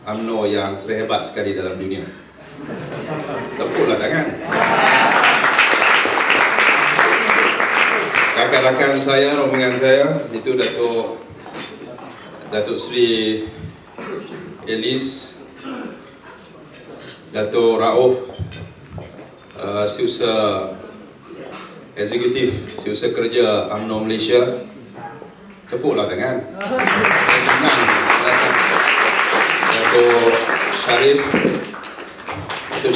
UMNO yang terhebat sekali dalam dunia. Tepuklah tangan. Rakan-rakan saya, rombongan saya, itu Datuk Seri Elis, Datuk Rauf, Setiausaha Eksekutif, Setiausaha Kerja UMNO Malaysia. Tepuklah tangan. Datuk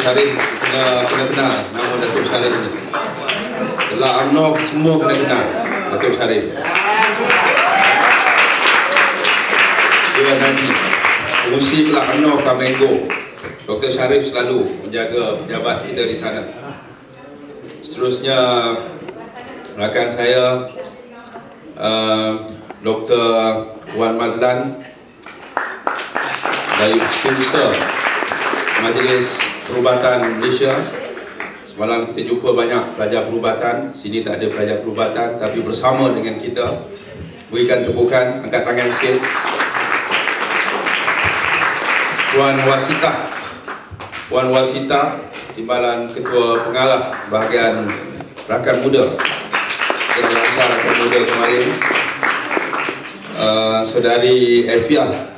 Sharif, kena kenal nama Datuk Sharif ni. Dalam UMNO semua kena kenal Datuk Sharif. Dia nanti pengurusi pula UMNO Flamengo. Dr. Sharif selalu menjaga pejabat kita di sana. Seterusnya rakan saya Dr. Wan Mazlan dari Setiausaha Majlis Perubatan Malaysia. Semalam kita jumpa banyak pelajar perubatan. Sini tak ada pelajar perubatan, tapi bersama dengan kita. Berikan tepukan, angkat tangan sikit. Puan Wasita, Timbalan Ketua Pengarah bahagian rakan muda yang dihantar rakan muda kemarin. Saudari Elfiah,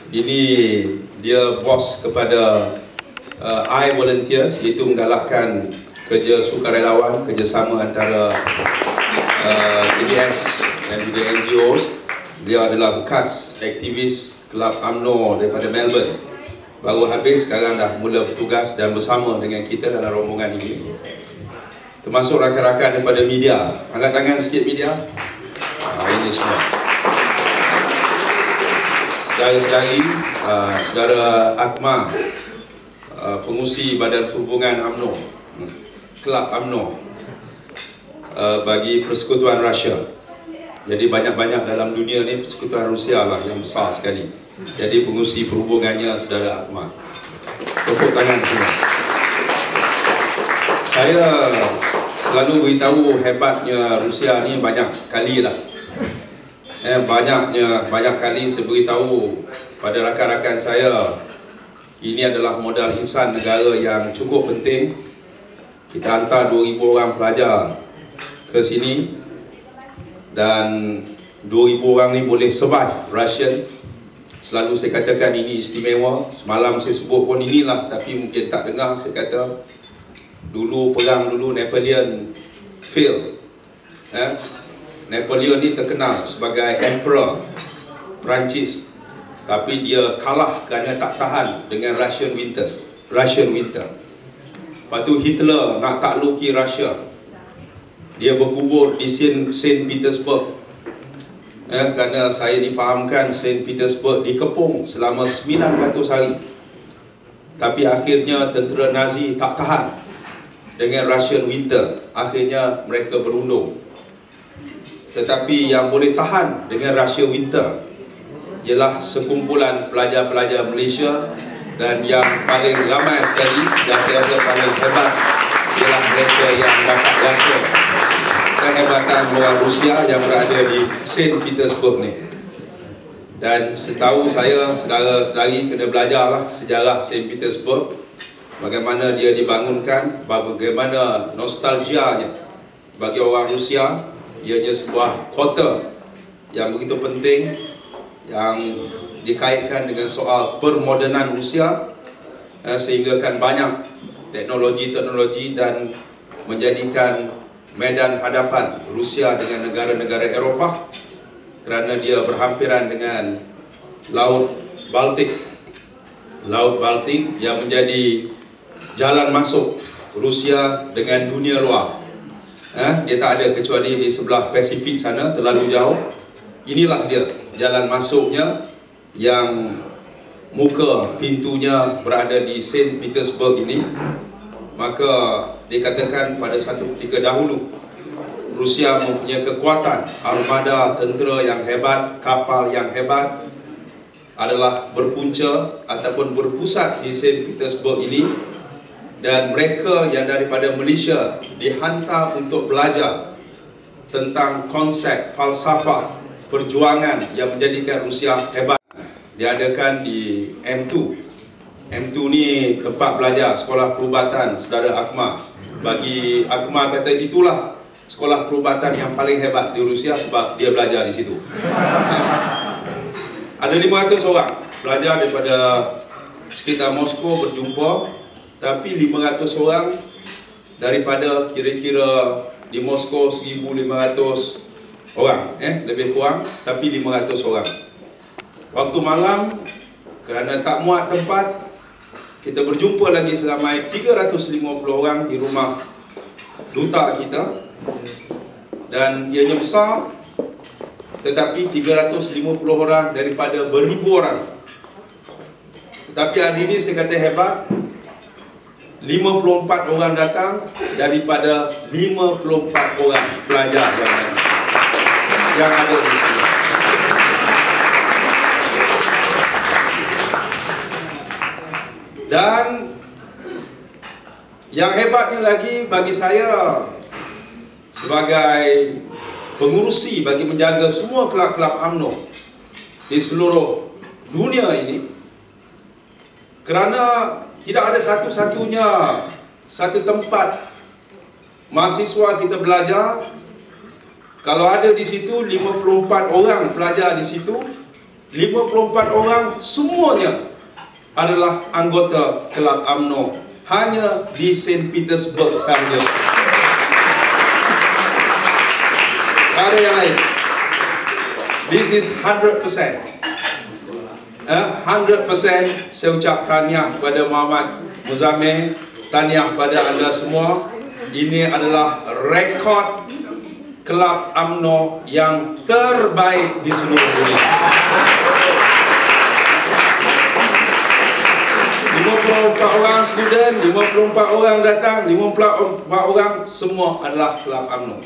ini dia bos kepada iVolunteers, iaitu menggalakkan kerja sukarelawan, kerjasama antara KDS dan juga NGOs. Dia adalah bekas aktivis Kelab UMNO daripada Melbourne. Baru habis, sekarang dah mula bertugas dan bersama dengan kita dalam rombongan ini. Termasuk rakan-rakan daripada media. Angkat tangan sikit media. Ini semua. Saudara-saudari, saudara Akmal, pengurusi Badan Perhubungan UMNO, Kelab UMNO bagi Persekutuan Rusia. Jadi banyak-banyak dalam dunia ni Persekutuan Rusia lah yang besar sekali. Jadi pengurusi perhubungannya saudara Akmal. Tepuk tangan semua. Saya selalu beritahu hebatnya Rusia ni banyak kali lah. Banyak kali saya beritahu pada rakan-rakan saya, ini adalah modal insan negara yang cukup penting. Kita hantar 2,000 orang pelajar ke sini dan 2,000 orang ni boleh survive Russian. Selalu saya katakan ini istimewa. Semalam saya sebut pun inilah, tapi mungkin tak dengar. Saya kata dulu perang dulu Napoleon fail. Napoleon ni terkenal sebagai Emperor Perancis, tapi dia kalah kerana tak tahan dengan Russian winter. Lepas tu Hitler nak takluki Russia, dia berkubur di Saint Petersburg. Kerana saya difahamkan Saint Petersburg dikepung selama 900 hari. Tapi akhirnya tentera Nazi tak tahan dengan Russian winter. Akhirnya mereka berundur. Tetapi yang boleh tahan dengan Russian winter ialah sekumpulan pelajar-pelajar Malaysia, dan yang paling ramai sekali dan saya rasa paling hebat ialah mereka yang dapat rasa kehebatan orang Rusia yang berada di Saint Petersburg ni. Dan setahu saya, saudara-saudari kena belajarlah sejarah Saint Petersburg, bagaimana dia dibangunkan, bagaimana nostalgianya bagi orang Rusia. Ianya sebuah kota yang begitu penting, yang dikaitkan dengan soal permodernan Rusia, sehingga kan banyak teknologi dan menjadikan medan hadapan Rusia dengan negara-negara Eropah, kerana dia berhampiran dengan Laut Baltik yang menjadi jalan masuk Rusia dengan dunia luar. Dia tak ada kecuali di sebelah Pasifik sana, terlalu jauh. Inilah dia jalan masuknya, yang muka pintunya berada di Saint Petersburg ini. Maka dikatakan pada satu ketika dahulu Rusia mempunyai kekuatan armada tentera yang hebat, kapal yang hebat, adalah berpunca ataupun berpusat di Saint Petersburg ini. Dan mereka yang daripada Malaysia dihantar untuk belajar tentang konsep falsafah perjuangan yang menjadikan Rusia hebat. diadakan di M2. M2 ni tempat belajar sekolah perubatan saudara Akmal. Bagi Akmal kata itulah sekolah perubatan yang paling hebat di Rusia sebab dia belajar di situ. Ada 500 orang belajar daripada sekitar Moskow berjumpa, tapi 500 orang daripada kira-kira di Moskow 1,500 orang, lebih kurang, tapi 500 orang. Waktu malam, kerana tak muat tempat, kita berjumpa lagi seramai 350 orang di rumah duta kita, dan ianya besar, tetapi 350 orang daripada beribu orang. Tetapi hari ini saya kata hebat, 54 orang datang daripada 54 orang pelajar yang ada di sini. Dan yang hebatnya lagi bagi saya sebagai pengurusi bagi menjaga semua kelab-kelab UMNO di seluruh dunia ini, kerana tidak ada satu-satunya satu tempat mahasiswa kita belajar, kalau ada di situ 54 orang pelajar di situ, 54 orang semuanya adalah anggota kelab UMNO, hanya di St. Petersburg sahaja. Ada yang lain. This is 100%. 100% saya ucap tahniah kepada Muhammad Muzammil, tahniah kepada anda semua. Ini adalah rekod kelab UMNO yang terbaik di seluruh dunia. 54 orang student, 54 orang datang, 54 orang semua adalah kelab UMNO.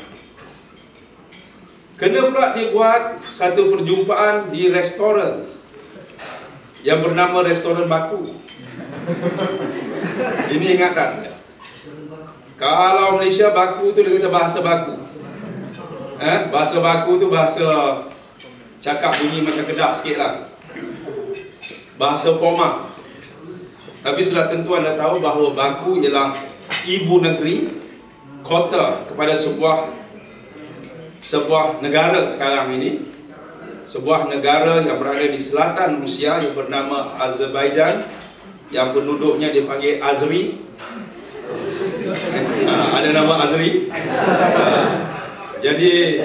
Kena pula dibuat satu perjumpaan di restoran yang bernama Restoran Baku. Ini ingatan. Kalau Malaysia Baku tu dia kata bahasa Baku. Bahasa Baku tu bahasa cakap bunyi macam Kedah sikit lah. Bahasa formal. Tapi sudah tentu anda tahu bahawa Baku ialah ibu negeri, kota kepada sebuah negara sekarang ini, sebuah negara yang berada di selatan Rusia yang bernama Azerbaijan, yang penduduknya dipanggil Azeri. Ada nama Azeri. Jadi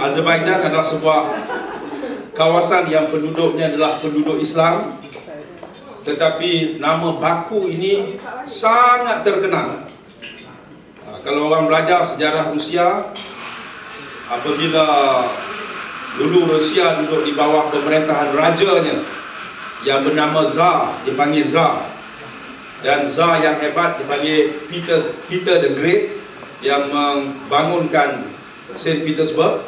Azerbaijan adalah sebuah kawasan yang penduduknya adalah penduduk Islam, tetapi nama Baku ini sangat terkenal. Kalau orang belajar sejarah Rusia, apabila dulu Rusia duduk di bawah pemerintahan rajanya yang bernama Tsar, dipanggil Tsar, dan Tsar yang hebat dipanggil Peter the Great yang membangunkan St. Petersburg.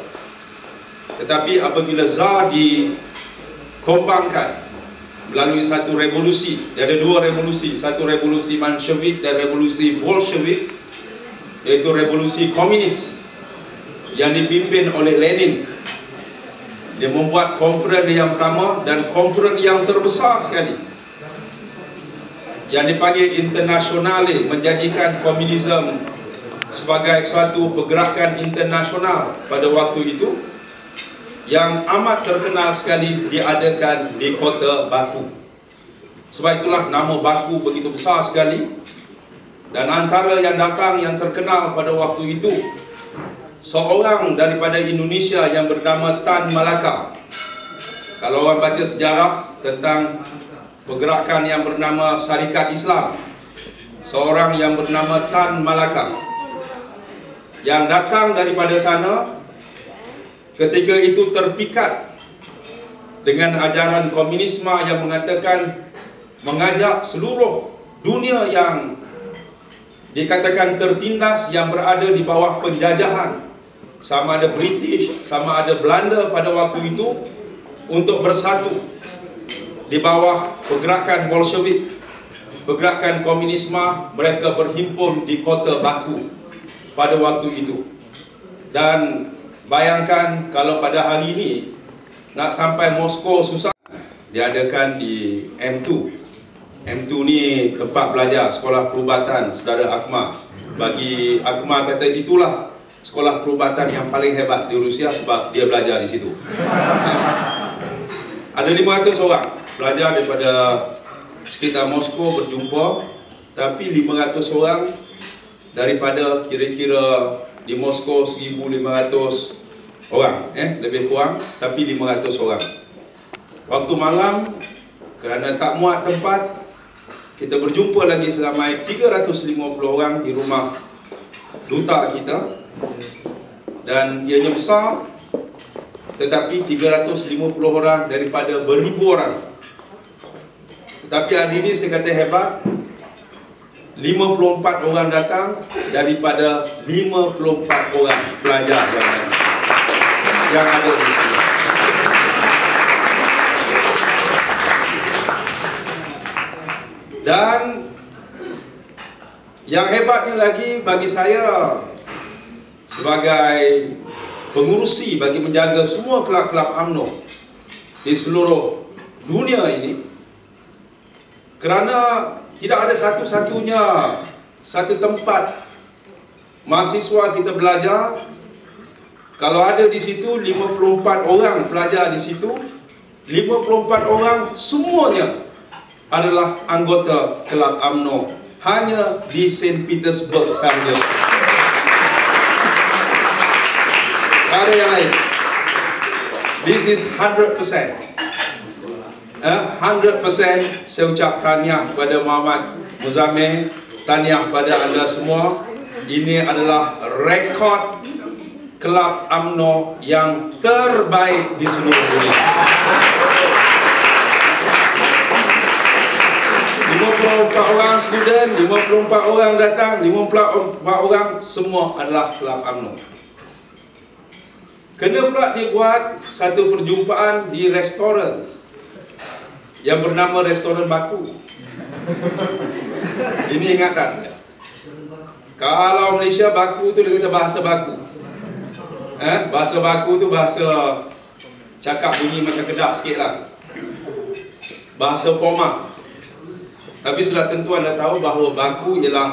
Tetapi apabila Tsar ditumbangkan melalui satu revolusi, ada dua revolusi, satu revolusi Menshevik dan revolusi Bolshevik, iaitu revolusi komunis yang dipimpin oleh Lenin. Dia membuat konferensi yang pertama dan konferensi yang terbesar sekali yang dipanggil Internasionale, menjadikan komunisme sebagai suatu pergerakan internasional pada waktu itu, yang amat terkenal sekali diadakan di kota Baku. Sebab itulah nama Baku begitu besar sekali. Dan antara yang datang yang terkenal pada waktu itu, seorang daripada Indonesia yang bernama Tan Malaka. Kalau orang baca sejarah tentang pergerakan yang bernama Syarikat Islam, seorang yang bernama Tan Malaka yang datang daripada sana, ketika itu terpikat dengan ajaran komunisme yang mengatakan mengajak seluruh dunia yang dikatakan tertindas, yang berada di bawah penjajahan, sama ada British, sama ada Belanda pada waktu itu, untuk bersatu di bawah pergerakan Bolshevik, pergerakan komunisme. Mereka berhimpun di kota Baku pada waktu itu. Dan bayangkan kalau pada hari ini nak sampai Moskow susah, diadakan di M2. M2 ni tempat belajar sekolah perubatan saudara Akmal. Bagi Akmal kata itulah sekolah perubatan yang paling hebat di Rusia sebab dia belajar di situ. Ada 500 orang belajar daripada sekitar Moskow berjumpa, tapi 500 orang daripada kira-kira di Moskow 1,500 orang, lebih kurang, tapi 500 orang. Waktu malam, kerana tak muat tempat, kita berjumpa lagi seramai 350 orang di rumah duta kita, dan ianya besar, tetapi 350 orang daripada beribu orang. Tetapi hari ini saya kata hebat, 54 orang datang daripada 54 orang pelajar yang ada di sini. Dan yang hebatnya lagi bagi saya sebagai pengurusi bagi menjaga semua kelab-kelab UMNO di seluruh dunia ini, kerana tidak ada satu-satunya satu tempat mahasiswa kita belajar, kalau ada di situ 54 orang pelajar di situ, 54 orang semuanya adalah anggota kelab UMNO, hanya di St. Petersburg sahaja. Ada yang lain. This is 100%. 100% saya ucap tahniah kepada Muhammad Muzammil, tahniah kepada anda semua. Ini adalah rekod kelab UMNO yang terbaik di seluruh dunia. 54 orang student, 54 orang datang, 54 orang semua adalah kelab UMNO. Kena pula dibuat satu perjumpaan di restoran yang bernama Restoran Baku. Ini ingatan. Kalau Malaysia Baku tu dia kata bahasa Baku. Bahasa Baku tu bahasa cakap bunyi macam Kedah sikit lah. Bahasa formal. Tapi sudah tentu anda tahu bahawa Baku ialah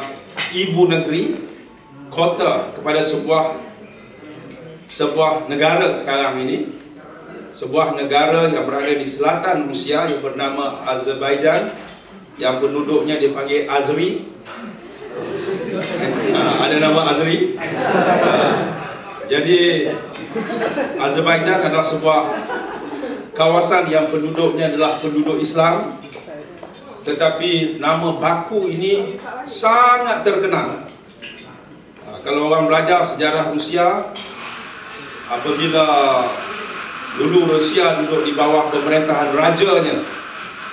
ibu negeri, kota kepada sebuah negara sekarang ini, sebuah negara yang berada di selatan Rusia yang bernama Azerbaijan, yang penduduknya dipanggil Azeri. Ada nama Azeri. Jadi Azerbaijan adalah sebuah kawasan yang penduduknya adalah penduduk Islam, tetapi nama Baku ini sangat terkenal. Kalau orang belajar sejarah Rusia, apabila dulu Rusia duduk di bawah pemerintahan rajanya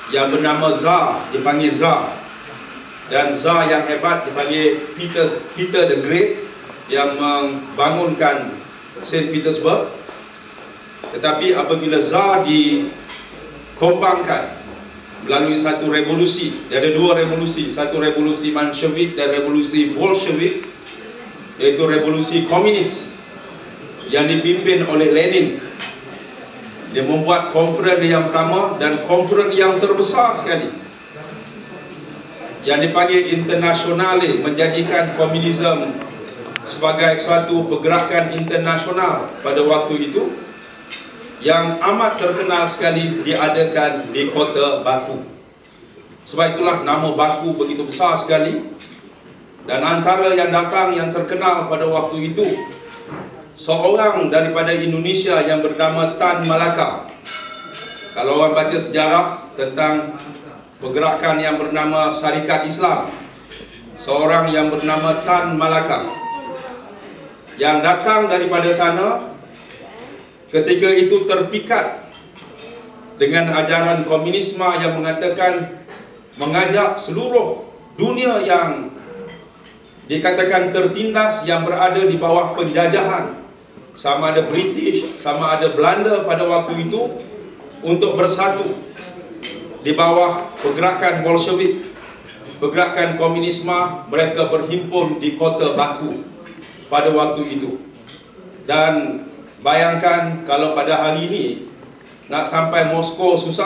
yang bernama Tsar, dipanggil Tsar, dan Tsar yang hebat dipanggil Peter the Great yang membangunkan St. Petersburg. Tetapi apabila Tsar ditumbangkan melalui satu revolusi, ada dua revolusi, satu revolusi Menshevik dan revolusi Bolshevik, iaitu revolusi komunis yang dipimpin oleh Lenin. Dia membuat konferensi yang pertama dan konferensi yang terbesar sekali yang dipanggil Internasionale, menjadikan komunisme sebagai suatu pergerakan internasional pada waktu itu, yang amat terkenal sekali diadakan di kota Baku. Sebab itulah nama Baku begitu besar sekali. Dan antara yang datang yang terkenal pada waktu itu, seorang daripada Indonesia yang bernama Tan Malaka. Kalau orang baca sejarah tentang pergerakan yang bernama Syarikat Islam, seorang yang bernama Tan Malaka yang datang daripada sana, ketika itu terpikat dengan ajaran komunisme yang mengatakan mengajak seluruh dunia yang dikatakan tertindas, yang berada di bawah penjajahan, sama ada British, sama ada Belanda pada waktu itu, untuk bersatu di bawah pergerakan Bolshevik, pergerakan komunisme. Mereka berhimpun di kota Baku pada waktu itu. Dan bayangkan kalau pada hari ini nak sampai Moskow susah.